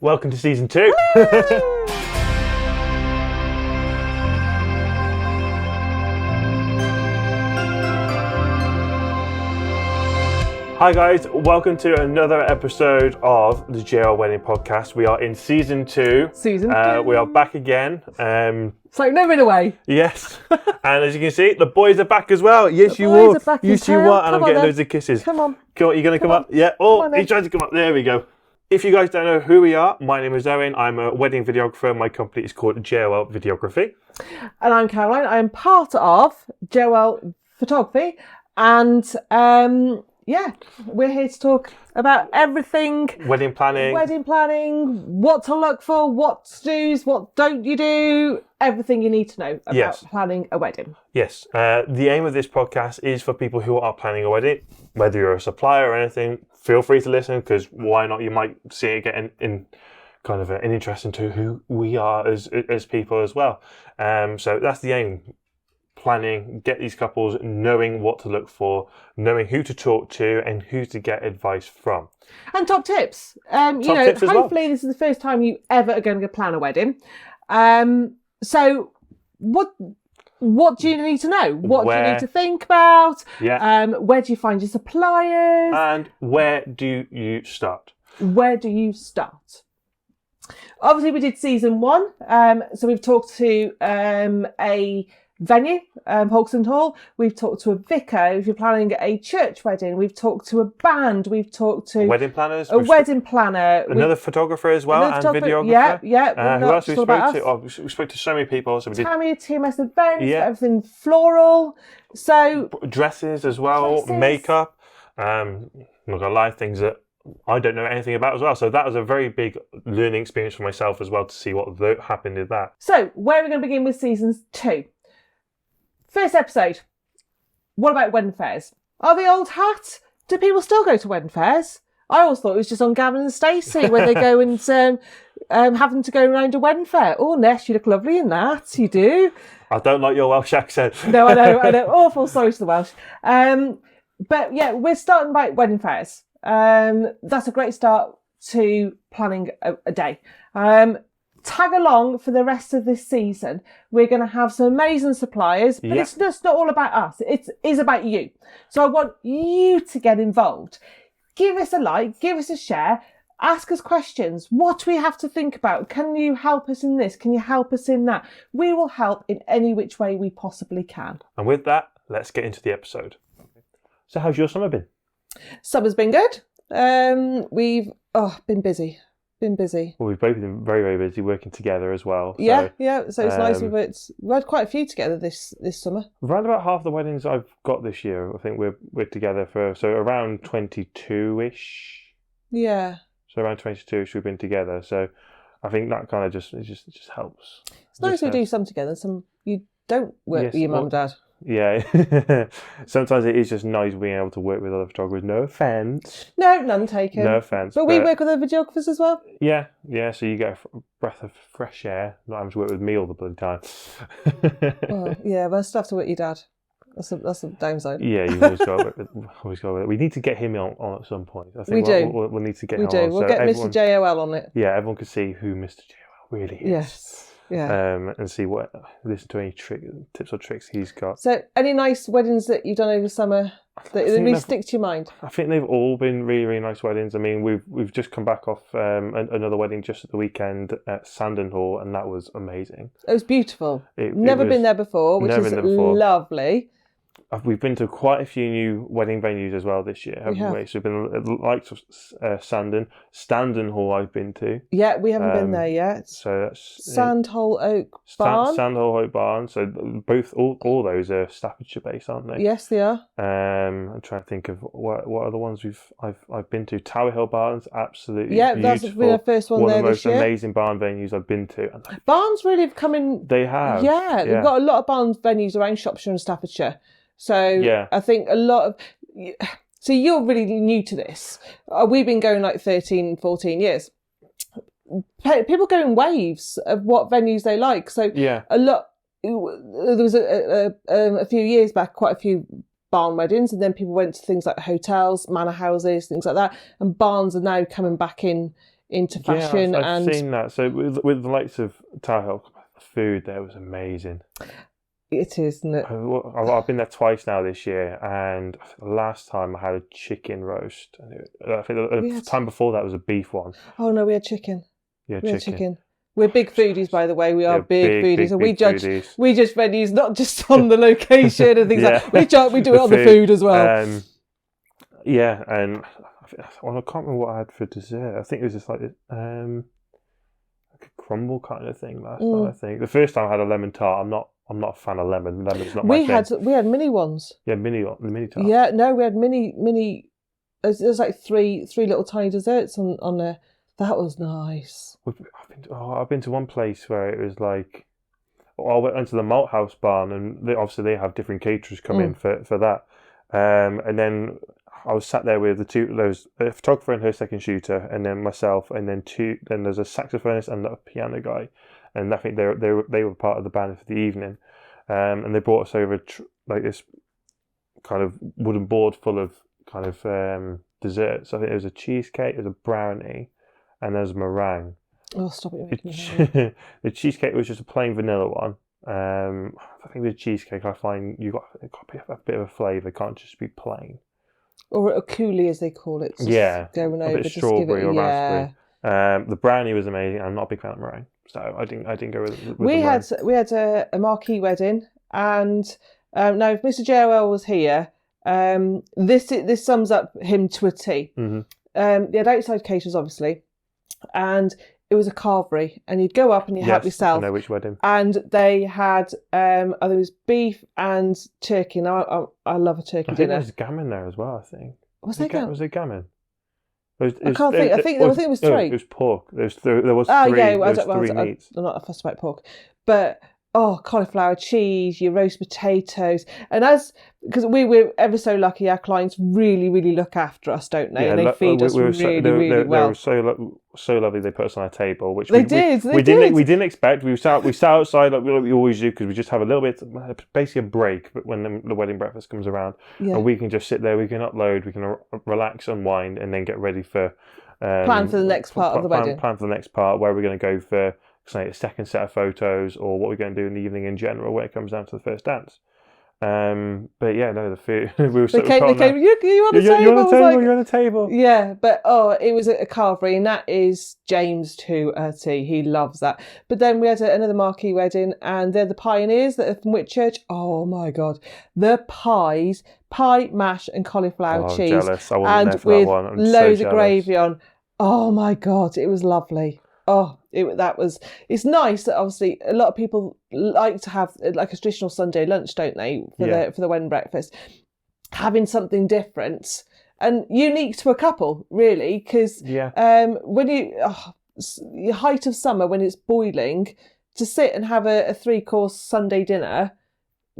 Welcome to season 2. Hi guys, welcome to another episode of the JOL Wedding Podcast. We are in season 2. Season 2. We are back again. So never been away. Yes. And as you can see, the boys are back as well. Yes, you boys are. are back in Yes, you town. are. And Come I'm on getting then. loads of kisses. Come on. Come on, you going to come up? Yeah. Come Oh, on then. he's trying to come up. There we go. If you guys don't know who we are, my name is Owen. I'm a wedding videographer. My company is called JOL Videography. And I'm Caroline. I am part of JOL Photography. And we're here to talk about everything. Wedding planning. What to look for, what to do, what don't you do, everything you need to know about planning a wedding. Yes. The aim of this podcast is for people who are planning a wedding, whether you're a supplier or anything, feel free to listen because why not? You might see it get in kind of an interest into who we are as people as well. So that's the aim. Planning, get these couples knowing what to look for, knowing who to talk to and who to get advice from. And top tips. Tips as hopefully this is the first time you ever are going to plan a wedding. So what do you need to know? What do you need to think about? Yeah. Where do you find your suppliers? And where do you start? Where do you start? Obviously, we did season 1. So we've talked to a venue, Hawkston Hall. We've talked to a vicar. If you're planning a church wedding, we've talked to a band. We've talked to wedding planners. A wedding planner. Another photographer as well, and videographer. Yeah. Who else we spoke to? Oh, we spoke to so many people. So we did Tammy, TMS events, everything floral. So dresses as well, makeup. I'm not gonna lie, things that I don't know anything about as well. So that was a very big learning experience for myself as well to see what happened in that. So where are we going to begin with season 2? First episode. What about wedding fairs? Are they old hat? Do people still go to wedding fairs? I always thought it was just on Gavin and Stacey where they go and have them to go around a wedding fair. Oh, Ness, you look lovely in that. You do. I don't like your Welsh accent. No, I know. Awful. Sorry to the Welsh. But yeah, we're starting by wedding fairs. That's a great start to planning a day. Tag along for the rest of this season. We're going to have some amazing suppliers, but it's just not all about us. It is about you. So I want you to get involved. Give us a like, give us a share, ask us questions. What do we have to think about? Can you help us in this? Can you help us in that? We will help in any which way we possibly can. And with that, let's get into the episode. So how's your summer been? Summer's been good. We've been busy. Well, we've both been very, very busy working together as well. So, So it's nice. We've had quite a few together this summer. Around about half the weddings I've got this year, I think we're together for around 22-ish. Yeah. So around 22-ish we've been together. So I think that kind of just helps. It's nice we do some together. Some you don't work with your mum and dad. Yeah. Sometimes it is just nice being able to work with other photographers. No offence. No, none taken. No offence. But we work with other videographers as well. Yeah. So you get a breath of fresh air. Not having to work with me all the bloody time. But I still have to work with your dad. That's the downside. Yeah, you've always got to work with it. We need to get him on at some point. I think we do. We'll need to get him on. We do. We'll get Mr. JOL on it. Yeah, everyone can see who Mr. JOL really is. Yes. Yeah. And listen to any tips or tricks he's got. So, any nice weddings that you've done over the summer that really stick to your mind? I think they've all been really, really nice weddings. I mean, we've just come back off another wedding just at the weekend at Sandon Hall, and that was amazing. It was beautiful. Never been there before, which is lovely. We've been to quite a few new wedding venues as well this year, haven't we? So we've been like Standon Hall I've been to. Yeah, we haven't been there yet. So that's Sandhole Oak Barn. Sandhole Oak Barn. So all those are Staffordshire based, aren't they? Yes, they are. I'm trying to think of what are the ones I've been to. Tower Hill Barn's absolutely beautiful. That's been our first one there this year. One of the most amazing barn venues I've been to. Barns really have come in. They have. Yeah, they've got a lot of barn venues around Shropshire and Staffordshire. So I think a lot of... So you're really new to this. We've been going like 13, 14 years. People go in waves of what venues they like. So a lot... There was a few years back, quite a few barn weddings, and then people went to things like hotels, manor houses, things like that. And barns are now coming back in into fashion. I've and seen that. So with the likes of Tower Hill, the food there was amazing. it is, isn't it? I've been there twice now this year, and the last time I had a chicken roast. And I think the time before that was a beef one. Oh no, we had chicken. Yeah, we had chicken. We're big foodies, by the way. We are big foodies, and we judge venues not just on the location and things like that. We do it on the food as well. And I can't remember what I had for dessert. I think it was just like a crumble kind of thing last night. I think the first time I had a lemon tart. I'm not a fan of lemon. Lemon's not my thing. We had mini ones. Yeah, mini tart. Yeah, no, we had mini. There's like three little tiny desserts on there. That was nice. I've been to one place where it was like, I went into the Malt House barn, and obviously they have different caterers come in for that. And then I was sat there with a photographer and her second shooter, and then myself, and then there's a saxophonist and a piano guy, and I think they were part of the band for the evening, and they brought us over like this kind of wooden board full of kind of desserts. I think there was a cheesecake, there was a brownie, and there was meringue. Oh, stop it! The cheesecake was just a plain vanilla one. I think the cheesecake, I find you got a bit of a flavour. It can't just be plain. Or a coulis, as they call it. Going over, a bit of strawberry or raspberry. The brownie was amazing. I'm not a big fan of meringue, so I didn't go with we had a marquee wedding, and now if Mr. JOL was here, this sums up him to a T. Mm-hmm. They had outside caterers, obviously, and it was a carvery, and you'd go up and you'd help yourself. I know which wedding. And they had, I think it was beef and turkey. Now, I love a turkey dinner. I think there was gammon there as well, I think. Was there gammon? Was there gammon? I can't think. I think it was three. It was pork. There was three meats. I'm not fussed about pork. But, cauliflower cheese, your roast potatoes. And because we're ever so lucky, our clients really, really look after us, don't they? And they feed us really well. They were so lovely. They put us on a table, which we didn't expect. We sat outside like we always do, because we just have a little bit, basically a break. But when the wedding breakfast comes around, and we can just sit there, we can upload, we can relax, unwind, and then get ready for plan for the next part of the wedding. Plan for the next part, where we're going to go for, say, a second set of photos, or what we're going to do in the evening in general when it comes down to the first dance. But yeah, no, the food. We were they came. You on the table? You're on the table. Yeah, but it was a carvery, and that is James to a T. He loves that. But then we had another marquee wedding, and they're the Pioneers that are from Whitchurch. Oh my God, the pie, mash, and cauliflower cheese, jealous. I wasn't there for that one. I'm loads so of gravy on. Oh my God, it was lovely. It's nice that obviously a lot of people like to have like a traditional Sunday lunch, don't they, for the wedding breakfast, having something different and unique to a couple, really, because when your height of summer, when it's boiling, to sit and have a 3-course Sunday dinner,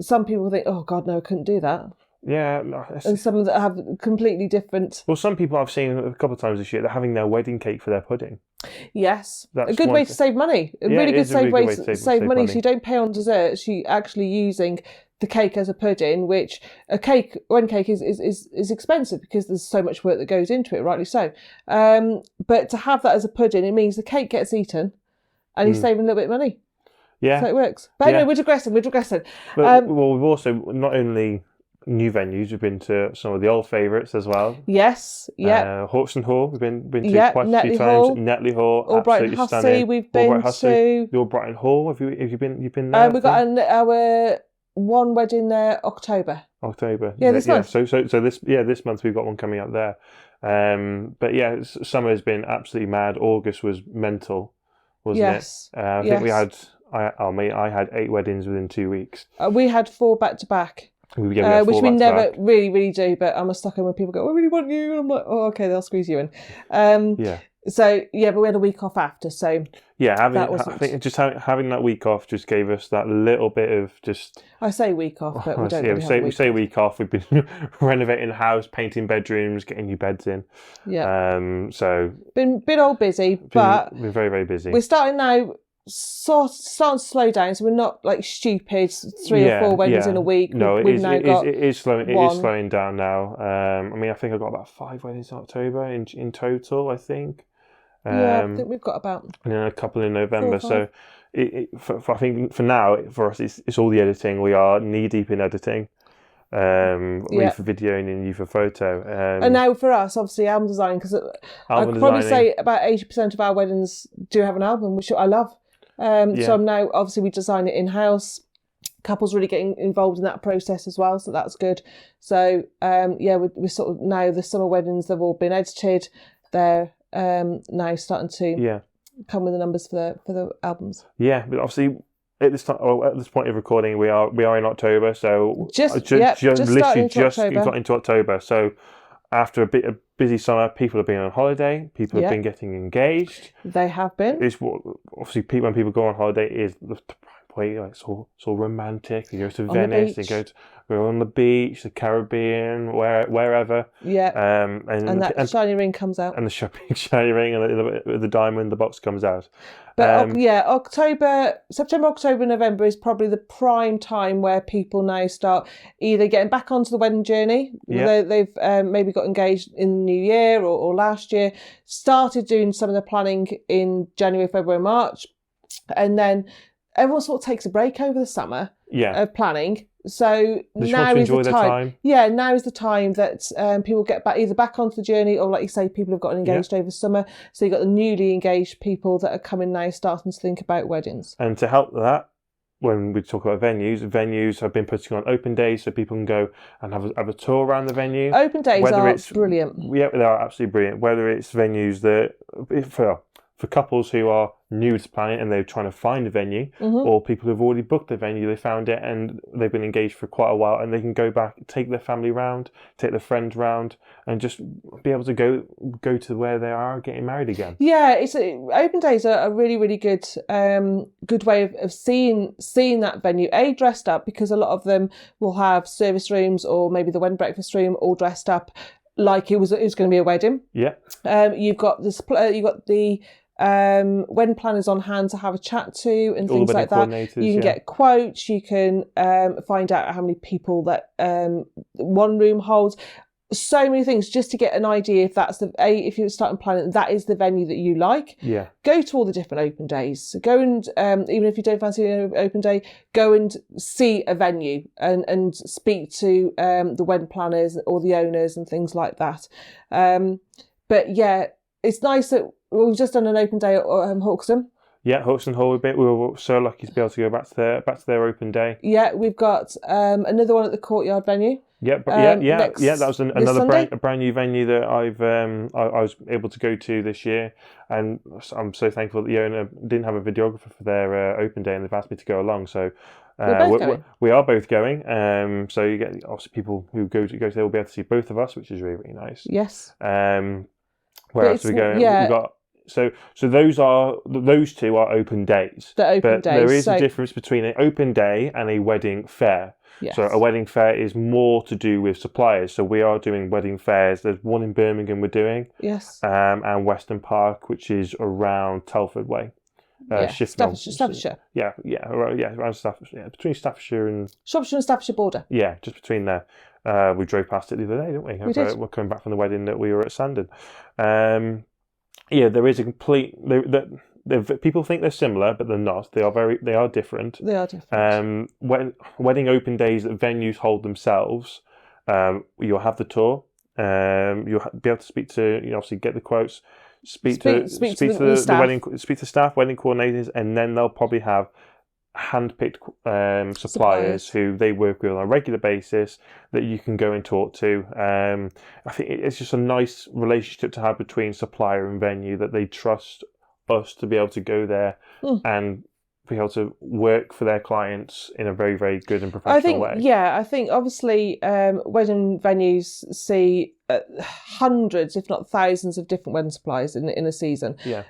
some people think, oh God, no, I couldn't do that. Yeah, and some that have completely different. Well, some people I've seen a couple of times this year, they're having their wedding cake for their pudding. Yes, a good way to save money. A really good way to save money. So you don't pay on desserts. You're actually using the cake as a pudding, which one cake is expensive because there's so much work that goes into it, rightly so. But to have that as a pudding, it means the cake gets eaten, and you're saving a little bit of money. Yeah, so it works. But anyway, we're digressing. But, we've also not only new venues, we've been to some of the old favourites as well. Yes, yeah. Hawkston Hall, we've been to quite a few times. Netley Hall, Albrighton Hussey, we've been to. The Albrighton Hall, have you been there? We've got our one wedding there, October. Yeah, this month. So this month we've got one coming up there. But yeah, summer has been absolutely mad. August was mental, wasn't it? I think we had. I had 8 weddings within 2 weeks. We had 4 back to back. Which we never really, really do, but I'm a sucker when people go, I really want you, and I'm like, oh, okay, they'll squeeze you in. So, but we had a week off after, so... Yeah, I think just having that week off just gave us that little bit of just... I say week off, but we don't really have a week we say week off. We've been renovating the house, painting bedrooms, getting new beds in. Yeah. So... Been all busy, but... Been very, very busy. We're starting now... starting to slow down, so we're not like stupid 3 or 4 weddings in a week. No, it is slowing down now. I mean, I think I've got about 5 weddings in October in total, I think. I think we've got about and then a couple in November. 4 or 5. So I think for now, for us, it's all the editing. We are knee deep in editing. Me for videoing and you for photo. And now for us, obviously, album design, because I'd probably say about 80% of our weddings do have an album, which I love. So I'm now, obviously, we design it in-house. Couples really getting involved in that process as well, so that's good. So we're sort of now the summer weddings, they've all been edited. They're now starting to come with the numbers for the albums. Yeah, but obviously at this time, at this point of recording, we are in October, so just got into October. So after a bit of busy summer, people have been on holiday. People have been getting engaged. They have been. It's obviously when people go on holiday is the way it's all romantic. They go to Venice. They go on the beach, the Caribbean, wherever. Yeah. And that shiny ring comes out. And the shiny ring and the diamond, the box comes out. But September, October, November is probably the prime time where people now start either getting back onto the wedding journey. They've maybe got engaged in the new year or last year, started doing some of the planning in January, February, March, and then everyone sort of takes a break over the summer of planning. So now is the time. Yeah, now is the time that people get back onto the journey, or like you say, people have gotten engaged over summer. So you've got the newly engaged people that are coming now, starting to think about weddings. And to help that, when we talk about venues have been putting on open days, so people can go and have a tour around the venue. Open days are brilliant. Yeah, they are absolutely brilliant. Whether it's venues that for couples who are new to planning and they're trying to find a venue, or people who've already booked the venue, they found it and they've been engaged for quite a while, and they can go back, take their family round, take their friends round, and just be able to go to where they are getting married again. Yeah, open days are a really, really good way of seeing that venue dressed up, because a lot of them will have service rooms or maybe the wedding breakfast room all dressed up like it was going to be a wedding. Yeah. You've got the wedding planners on hand to have a chat to and things like that. You can get quotes. You can find out how many people that one room holds. So many things just to get an idea if that's if you're starting planning, that is the venue that you like. Yeah. Go to all the different open days. So go and even if you don't fancy an open day, go and see a venue and speak to the wedding planners or the owners and things like that. But yeah, it's nice that we've just done an open day at Hawkston. Yeah, Hawkston Hall a bit. We were so lucky to be able to go back to their open day. Yeah, we've got another one at the Courtyard venue. That was another brand new venue that I was able to go to this year, and I'm so thankful that the owner didn't have a videographer for their open day, and they've asked me to go along. So we are both going. So you get obviously people who go there will be able to see both of us, which is really, really nice. Yes. Where else are we going? Yeah. We've got those two are open days. But there is a difference between an open day and a wedding fair. Yes. So a wedding fair is more to do with suppliers. So we are doing wedding fairs. There's one in Birmingham we're doing. Yes. And Weston Park, which is around Telford Way. Staffordshire. Around Staffordshire. Yeah, between Staffordshire and Shropshire and Staffordshire border. Yeah, just between there. We drove past it the other day, didn't we? We did. We're coming back from the wedding that we were at Sandon. There is a complete. People think they're similar, but they're not. They are different. They are different. Wedding open days that venues hold themselves, you'll have the tour. You'll be able to speak to, obviously get the quotes, speak to the staff, wedding coordinators, and then they'll probably have hand-picked suppliers who they work with on a regular basis that you can go and talk to. I think it's just a nice relationship to have between supplier and venue, that they trust us to be able to go there and be able to work for their clients in a very, very good and professional way. Yeah, I think obviously wedding venues see hundreds, if not thousands, of different wedding suppliers in a season. Yeah.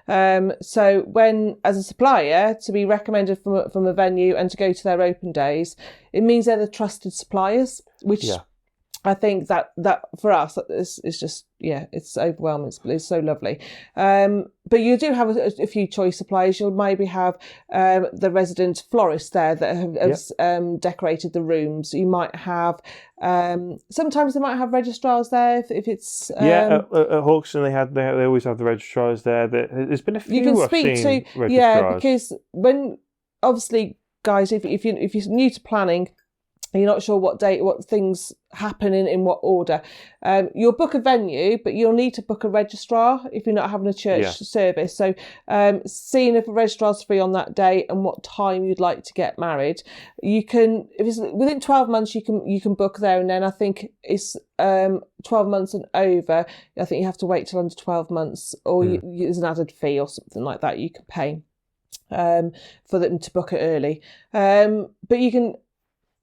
So when, as a supplier, to be recommended from a venue and to go to their open days, it means they're the trusted suppliers, which I think that for us is just it's overwhelming. It's so lovely. But you do have a few choice suppliers. You'll maybe have the resident florist there that have decorated the rooms. You might have sometimes they might have registrars there if it's at Hawkston they always have the registrars there. There's been a few you can I've speak seen to registrars. because when obviously guys if you're new to planning and you're not sure what things happen in what order, you'll book a venue, but you'll need to book a registrar if you're not having a church service. So seeing if a registrar's free on that day and what time you'd like to get married. You can, if it's within 12 months, you can book there, and then I think it's 12 months and over. I think you have to wait till under 12 months, or there's an added fee or something like that you can pay for them to book it early. But you can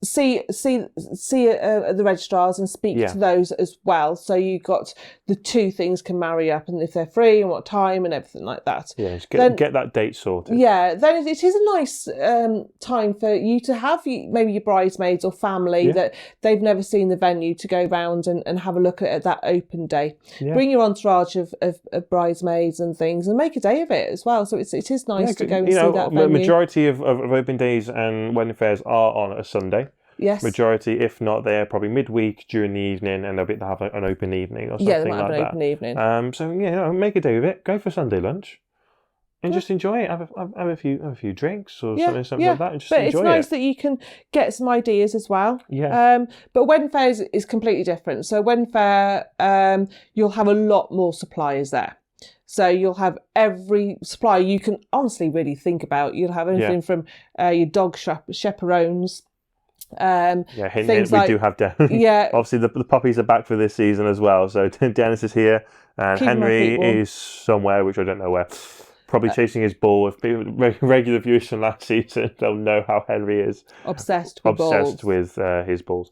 see the registrars and speak to those as well. So you got the two things can marry up, and if they're free and what time and everything like that. Yeah, just get that date sorted. Yeah, then it is a nice time for you to have maybe your bridesmaids or family that they've never seen the venue to go round and have a look at that open day. Yeah. Bring your entourage of bridesmaids and things and make a day of it as well. So it is nice to go and see that venue. The majority of open days and wedding fairs are on a Sunday. Yes. Majority, if not, they're probably midweek during the evening, and they'll have an open evening or something like that. Yeah, they might have an open evening. So make a day of it. Go for Sunday lunch, and just enjoy it. Have a few drinks or something like that, and just enjoy it. But it's nice that you can get some ideas as well. Yeah. But wedding fairs is completely different. So wedding fair, you'll have a lot more suppliers there. So you'll have every supplier you can honestly really think about. You'll have anything from your dog chaperones. Hint, we do have Dan. Yeah. Obviously, the puppies are back for this season as well. So Dennis is here, and Henry is somewhere, which I don't know where. Probably chasing his ball. If people, regular viewers from last season, they'll know how Henry is obsessed with his balls.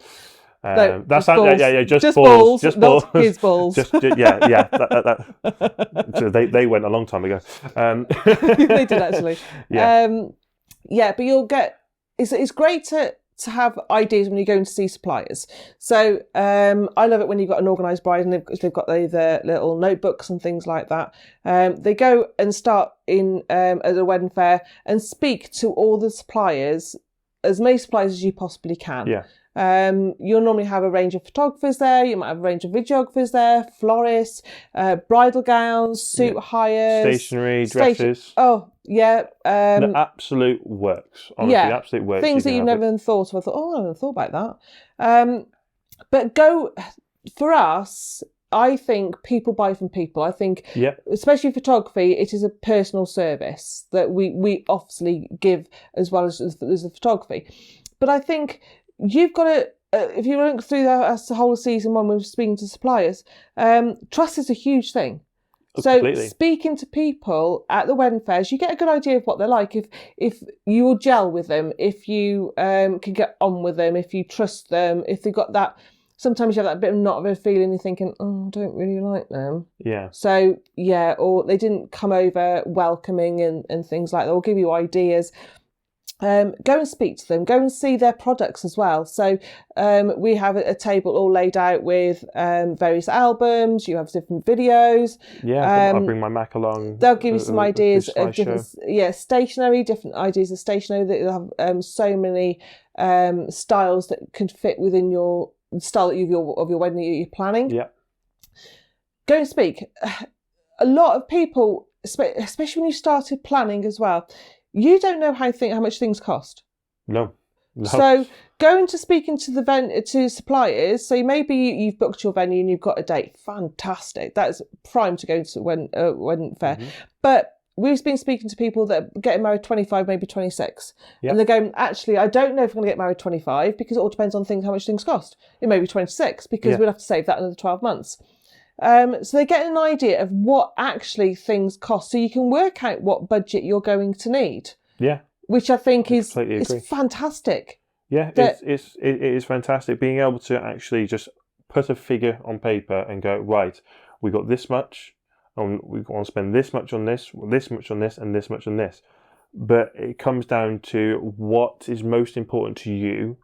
No, that's just balls, not his balls. So they went a long time ago. They did actually. But you'll get. It's great to have ideas when you're going to see suppliers. So I love it when you've got an organised bride and they've got the little notebooks and things like that. They go and start at a wedding fair and speak to all the suppliers, as many suppliers as you possibly can. Yeah. You'll normally have a range of photographers there. You might have a range of videographers there, florists, bridal gowns, suit hires, stationery, dresses. The absolute works. Honestly, absolute works. Things that you've never even thought of. I thought, I never thought about that. But for us, I think people buy from people. I think, especially photography, it is a personal service that we obviously give as well as the photography. But I think you've got to, if you went through the whole season when we were speaking to suppliers, trust is a huge thing. So completely. Speaking to people at the wedding fairs, you get a good idea of what they're like. If you will gel with them, if you can get on with them, if you trust them, if they've got that. Sometimes you have that bit of not of a feeling, you're thinking, I don't really like them. Yeah. So, or they didn't come over welcoming and things like that, or give you ideas. Go and speak to them. Go and see their products as well. So we have a table all laid out with various albums. You have different videos. Yeah, I'll bring my Mac along. They'll give you some ideas of different, stationery, different ideas of stationery. They'll have so many styles that could fit within your style of your wedding that you're planning. Yeah. Go and speak. A lot of people, especially when you started planning as well, you don't know how much things cost. No. So going to speaking to to suppliers. So maybe you've booked your venue and you've got a date. Fantastic. That's prime to go to wedding fair. Mm-hmm. But we've been speaking to people that are getting married 25, maybe 26. Yep. And they're going, actually, I don't know if I'm going to get married 25 because it all depends on how much things cost. It may be 26 because we'll have to save that another 12 months. So they're getting an idea of what actually things cost, so you can work out what budget you're going to need. Yeah, which I think is fantastic. Yeah, it is fantastic being able to actually just put a figure on paper and go, right, we got this much, and we want to spend this much on this much on this, and this much on this. But it comes down to what is most important to you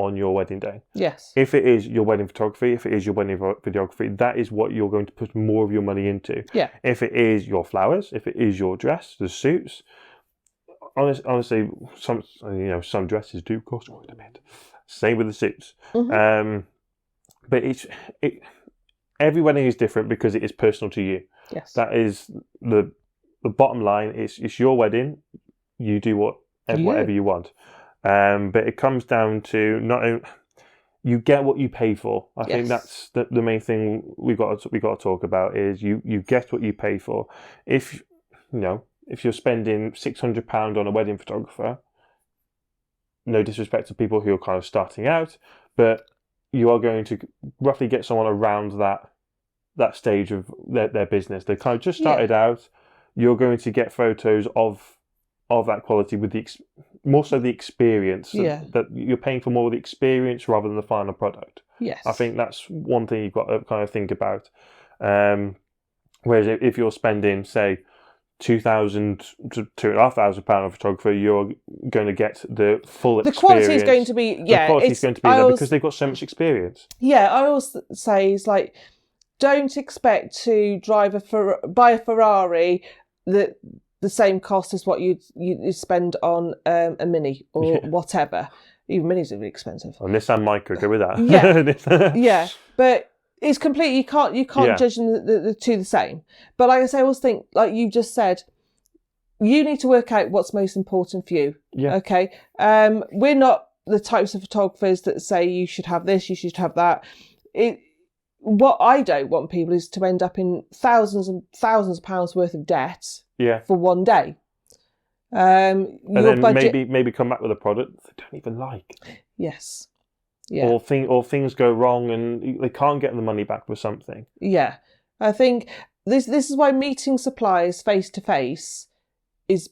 on your wedding day. Yes. If it is your wedding photography, if it is your wedding videography, that is what you're going to put more of your money into. Yeah. If it is your flowers, if it is your dress, the suits, honestly, some dresses do cost quite a bit. Same with the suits. Mm-hmm. But every wedding is different because it is personal to you. Yes. That is the bottom line. It's your wedding. You do whatever you want. But it comes down to not only you get what you pay for. I think that's the main thing we got to talk about is you get what you pay for. If you're spending £600 on a wedding photographer, no disrespect to people who are kind of starting out, but you are going to roughly get someone around that stage of their business. They kind of just started out. You're going to get photos of that quality with more so the experience. That you're paying for more of the experience rather than the final product. Yes. I think that's one thing you've got to kind of think about. Whereas if you're spending, say, £2,000 to £2,500 on photographer, you're going to get the full experience. The quality is going to be, the quality is going to be there because they've got so much experience. Yeah, I always say is like, don't expect to buy a Ferrari the same cost as what you spend on a Mini or whatever. Even Minis are really expensive. Oh, Nissan Micra, go with that. Yeah, but it's completely you can't judge them the two the same. But like I say, I always think, like you just said, you need to work out what's most important for you. Yeah. Okay. We're not the types of photographers that say you should have this, you should have that. What I don't want people is to end up in thousands and thousands of pounds worth of debt for one day. And then budget... maybe come back with a product they don't even like. Yes. Yeah. Or things go wrong and they can't get the money back for something. Yeah. I think this is why meeting suppliers face to face is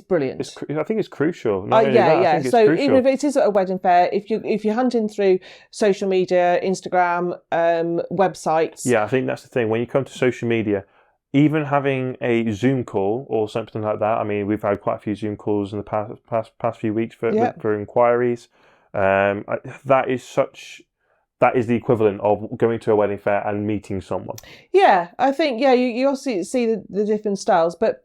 brilliant. I think it's crucial. So crucial. Even if it is at a wedding fair, if you're hunting through social media, Instagram, websites. Yeah, I think that's the thing. When you come to social media, even having a Zoom call or something like that. I mean, we've had quite a few Zoom calls in the past few weeks for inquiries. That is the equivalent of going to a wedding fair and meeting someone. Yeah, I think you also see the different styles, but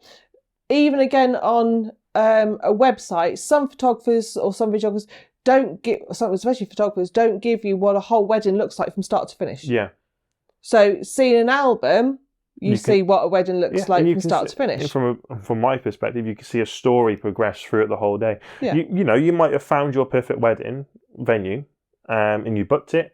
even again on a website, some photographers or some videographers especially photographers, don't give you what a whole wedding looks like from start to finish. Yeah. So seeing an album, you see what a wedding looks like from start to finish. From my perspective, you can see a story progress through the whole day. Yeah. You might have found your perfect wedding venue, and you booked it,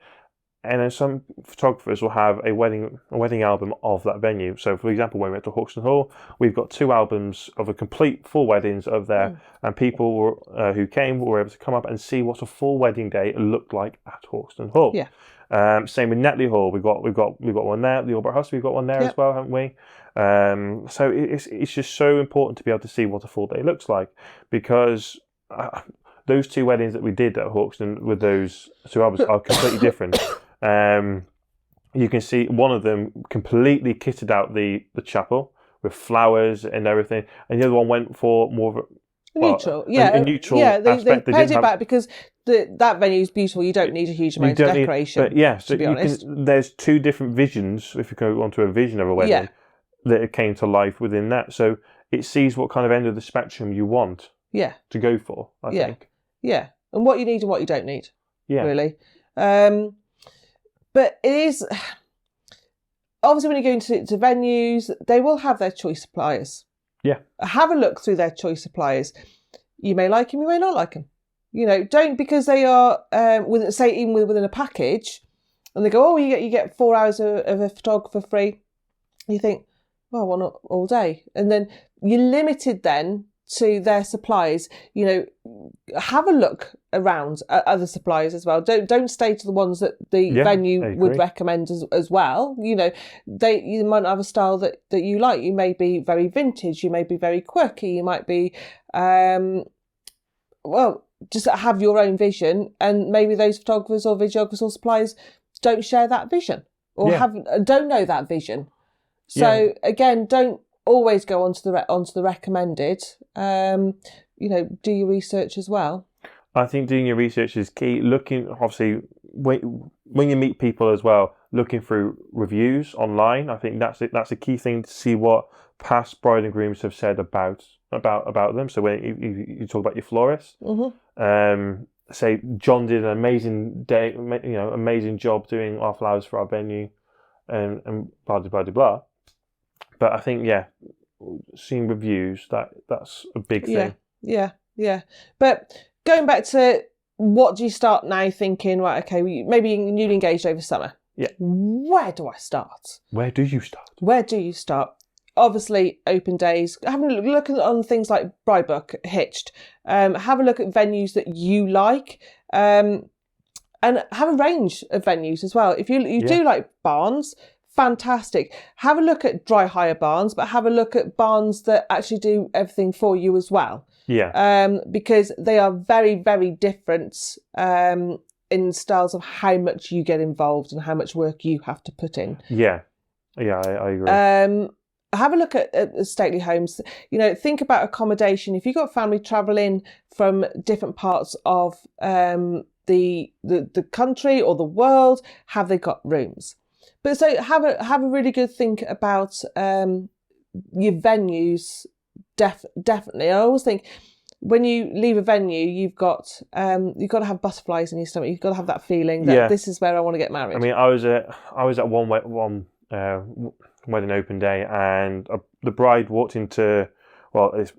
and then some photographers will have a wedding album of that venue. So, for example, when we went to Hawkston Hall, we've got 2 albums of a complete full weddings of there, and people who came were able to come up and see what a full wedding day looked like at Hawkston Hall. Yeah. Same with Netley Hall. We've got one there. The Albert House, we've got one there as well, haven't we? So it's just so important to be able to see what a full day looks like, because those 2 weddings that we did at Hawkston with those 2 albums are completely different. You can see one of them completely kitted out the chapel with flowers and everything, and the other one went for more of a neutral, a neutral aspect. They paid it back because that venue is beautiful. You don't need a huge amount of decoration. To be honest, there's 2 different visions. If you go onto a vision of a wedding, that came to life within that. So it sees what kind of end of the spectrum you want. To go for. I think. Yeah, and what you need and what you don't need. Yeah, really. But it is obviously when you go into venues, they will have their choice suppliers. Yeah. Have a look through their choice suppliers. You may like them, you may not like them. Don't, because they are within a package, and they go, you get 4 hours of a photographer free. You think, well, why not all day? And then you're limited then to their suppliers. Have a look around at other suppliers as well. Don't stay to the ones that the venue would recommend as well. You might not have a style that you like. You may be very vintage, you may be very quirky, you might be just have your own vision, and maybe those photographers or videographers or suppliers don't share that vision or don't know that vision. So again, don't always go onto the recommended. Do your research as well. I think doing your research is key. Looking, obviously, when you meet people as well, looking through reviews online. I think that's it. That's a key thing to see what past bride and grooms have said about them. So when you talk about your florist, say John did an amazing day, amazing job doing our flowers for our venue, and blah blah blah blah. But I think seeing reviews that's a big thing. Yeah. But going back to what do you start now thinking? Right, okay, maybe you're newly engaged over summer. Yeah. Where do I start? Where do you start? Obviously, open days. Have a look on things like Bridebook, Hitched. Have a look at venues that you like, and have a range of venues as well. If you do like barns, fantastic. Have a look at dry hire barns, but have a look at barns that actually do everything for you as well. Yeah. Because they are very, very different in styles of how much you get involved and how much work you have to put in. Yeah, I agree. Have a look at stately homes. Think about accommodation. If you've got family travelling from different parts of the country or the world, have they got rooms? But so have a really good think about your venues. Definitely. I always think when you leave a venue, you've got to have butterflies in your stomach. You've got to have that feeling that this is where I want to get married. I mean, I was at one wedding open day, and the bride walked into, it's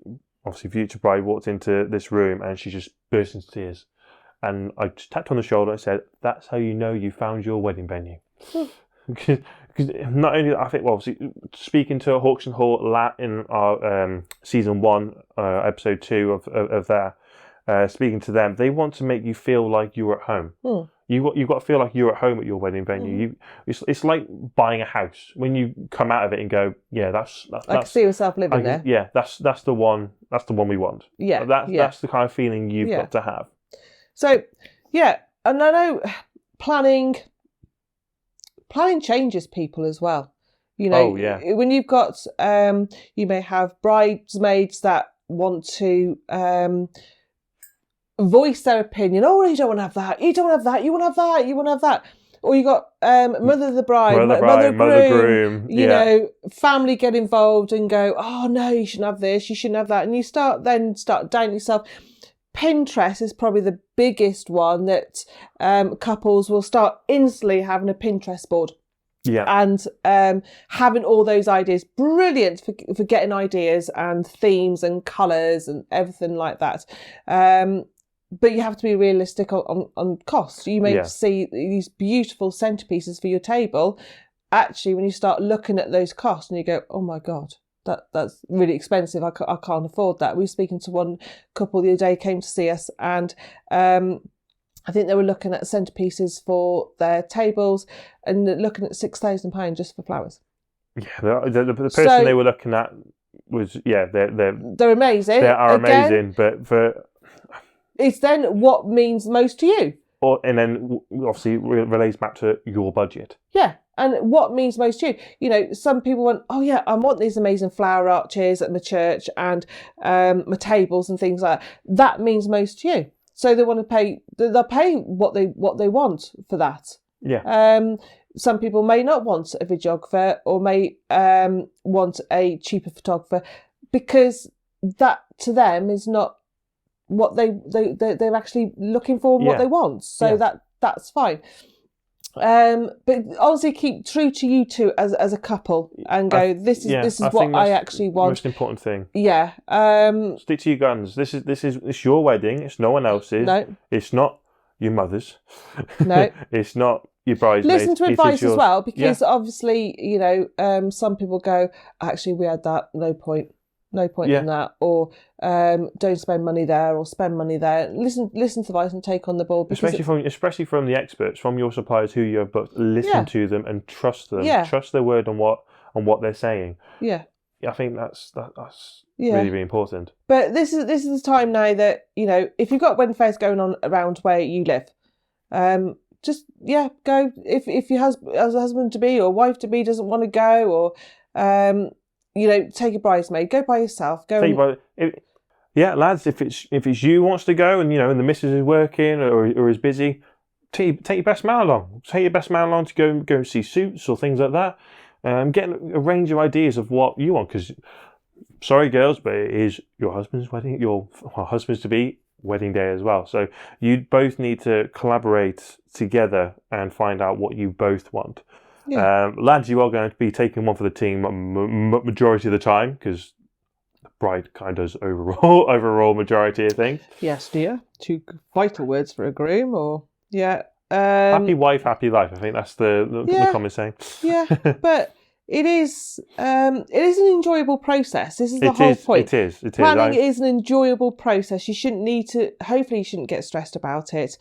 obviously future bride walked into this room, and she just burst into tears. And I just tapped on the shoulder and said, "That's how you know you found your wedding venue." Because not only, I think, obviously, speaking to Hawks and Hall in our season 1, episode 2 of that, speaking to them, they want to make you feel like you're at home. You've got to feel like you're at home at your wedding venue. It's like buying a house. When you come out of it and go, that's I can see yourself living there. Yeah, that's the one. That's the one we want. Yeah, that's the kind of feeling you've got to have. So, and I know planning changes people as well. When you've got, you may have bridesmaids that want to voice their opinion. Oh, you don't want to have that. You don't want to have that. You want to have that. You want to have that. Or you got mother of the bride, mother groom. Family get involved and go, oh no, you shouldn't have this. You shouldn't have that. And you start doubting yourself. Pinterest is probably the biggest one that couples will start instantly having a Pinterest board. Yeah. And having all those ideas. Brilliant for getting ideas and themes and colours and everything like that. But you have to be realistic on cost. You may see these beautiful centerpieces for your table. Actually, when you start looking at those costs and you go, oh my God, that's really expensive. I can't afford that. We were speaking to one couple the other day, came to see us, and I think they were looking at centerpieces for their tables and looking at £6,000 just for flowers. Yeah, the person they were looking at was they're amazing. They are amazing, but for it's then what means most to you. And then obviously relates back to your budget. Yeah. And what means most to you? Some people want, I want these amazing flower arches at my church and my tables and things like that. That means most to you. So they want to pay. They'll pay what they want for that. Yeah. Some people may not want a videographer or may want a cheaper photographer because that to them is not what they're actually looking for and what they want. So that's fine. But honestly, keep true to you two as a couple and go, this is what I actually want. Most important thing. Yeah. Stick to your guns. It's your wedding. It's no one else's. No. It's not your mother's. No. It's not your bridesmaids. Listen to advice as well, because obviously, some people go, actually, we had that. No point in that, or don't spend money there, or spend money there. Listen to advice and take on the ball. Especially from the experts, from your suppliers who you have booked. Listen to them and trust them. Yeah. Trust their word on what they're saying. Yeah. I think that's really, really important. But this is the time now that if you've got wedding fairs going on around where you live, just go. If your husband to be or wife to be doesn't want to go, or take a bridesmaid, go by yourself. yeah, lads, if it's you who wants to go, and and the missus is working or is busy, take your best man along. Take your best man along to go see Suits or things like that. Get a range of ideas of what you want, because sorry girls, but it is your husband's wedding, your husband's to be wedding day as well. So you both need to collaborate together and find out what you both want. Yeah. Lads, you are going to be taking one for the team majority of the time, because the bride kind of does overall majority of things. Yes, dear. 2 vital words for a groom, or yeah. Happy wife, happy life. I think that's the common saying. Yeah, but it is an enjoyable process. This is the whole point. It is. Planning is an enjoyable process. You shouldn't need to. Hopefully, you shouldn't get stressed about it.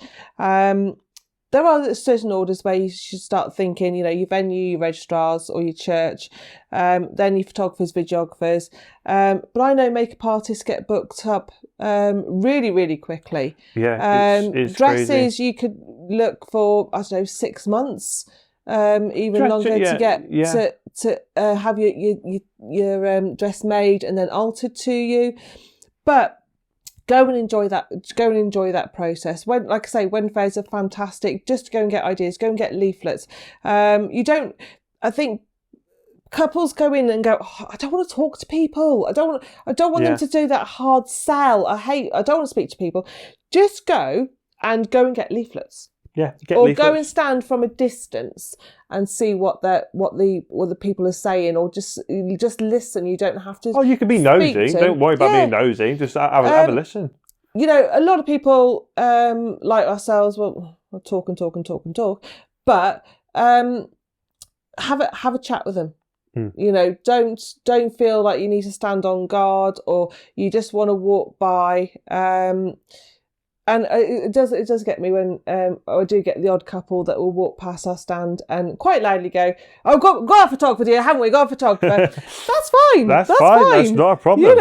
There are certain orders where you should start thinking, your venue, your registrars, or your church, then your photographers, videographers. But I know makeup artists get booked up really, really quickly. Yeah, it's dresses crazy. You could look for, 6 months, even longer to get to have your dress made and then altered to you. But go and enjoy that. Go and enjoy that process. Like I say, wedding fairs are fantastic. Just to go and get ideas. Go and get leaflets. I think couples go in and go, I don't want to talk to people. I don't want them to do that hard sell. I don't want to speak to people. Just go and get leaflets. Yeah, go and stand from a distance and see what the people are saying, or just listen. You don't have to. Oh, you can be nosy. Don't worry about being nosy. Just have a listen. A lot of people like ourselves will talk and talk and talk and talk, but have a chat with them. Don't feel like you need to stand on guard, or you just want to walk by. And it does get me when I do get the odd couple that will walk past our stand and quite loudly go, "Oh, got a photographer here, haven't we? Got a photographer." That's fine. That's fine. That's not a problem.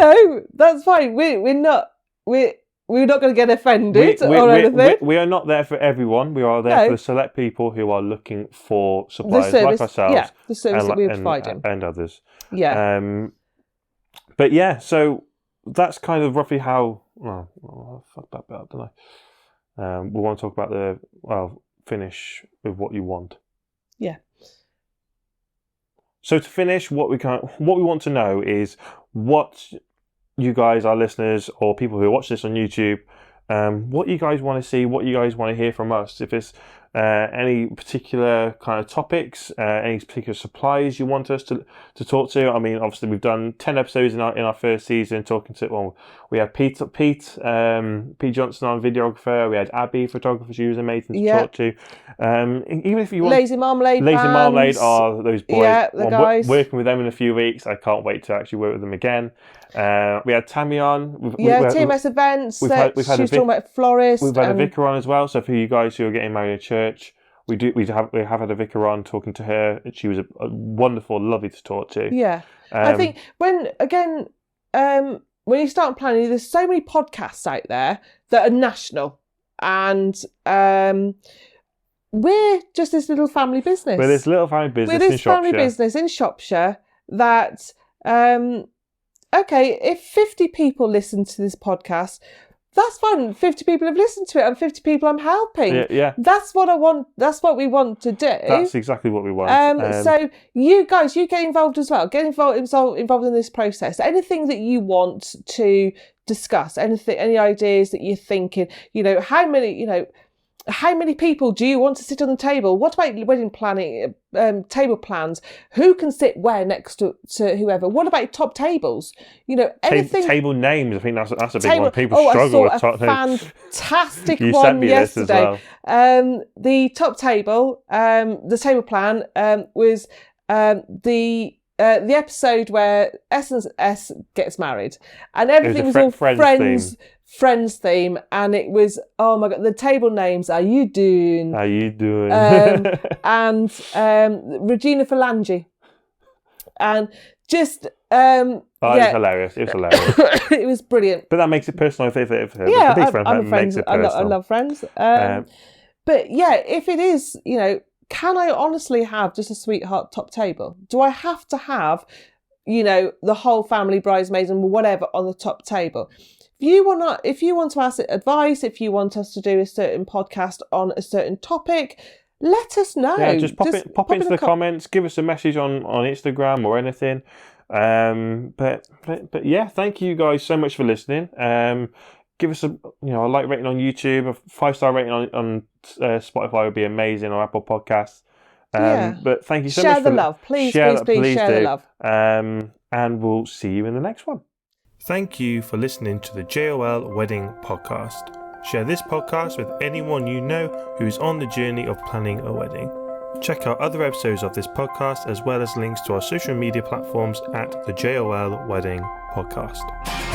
That's fine. We're not going to get offended or anything. We are not there for everyone. We are there for select people who are looking for suppliers like ourselves. Yeah, the service that we're providing and others. Yeah. But yeah, so that's kind of roughly how. Well, fuck that bit up, don't I? We want to talk about finish with what you want. Yeah. So to finish, what we want to know is what you guys, our listeners, or people who watch this on YouTube, what you guys want to see, what you guys want to hear from us. If it's any particular kind of topics, any particular suppliers you want us to talk to. I mean, obviously we've done 10 episodes in our first season talking to. Well, we had Pete Johnson on, videographer. We had Abby, photographer. She was amazing to talk to. Even if you want Lazy Marmalade are those boys. Yeah, the guys. Working with them in a few weeks. I can't wait to actually work with them again. We had Tammy on. TMS events. She was talking about florists. We've had a vicar on as well. So for you guys who are getting married in church, we have had a vicar on talking to her. She was a wonderful, lovely to talk to. Yeah, I think when you start planning, there's so many podcasts out there that are national, and we're just this little family business. We're this little family business in Shropshire that. Okay, if 50 people listen to this podcast, that's fine. 50 people have listened to it and 50 people I'm helping. Yeah. That's what I want. That's what we want to do. That's exactly what we want. So you guys, you get involved as well. Get involved in this process. Anything that you want to discuss, any ideas that you're thinking, how many people do you want to sit on the table? What about wedding planning, table plans? Who can sit where next to whoever? What about top tables? Anything. Table names. I think that's a big one. People struggle with top names. Fantastic one sent me yesterday. This as well. The top table, the table plan was the episode where S and S gets married, and everything was all friends theme, and it was, oh my god, the table names. How you doing? And Regina Phalange, and just It was hilarious. It was brilliant. But that makes it personal. If I'm a friend. I love Friends. But yeah, if it is, can I honestly have just a sweetheart top table? Do I have to have, the whole family, bridesmaids and whatever on the top table? if you want to ask advice, if you want us to do a certain podcast on a certain topic, let us know. Yeah, just pop into the comments, give us a message on Instagram or anything. But yeah, thank you guys so much for listening. Give us a like rating on YouTube, a 5-star rating on Spotify would be amazing, or Apple Podcasts. But thank you so much. Share the love, please share the love. And we'll see you in the next one. Thank you for listening to the JOL Wedding Podcast. Share this podcast with anyone you know who is on the journey of planning a wedding. Check out other episodes of this podcast as well as links to our social media platforms at the JOL Wedding Podcast.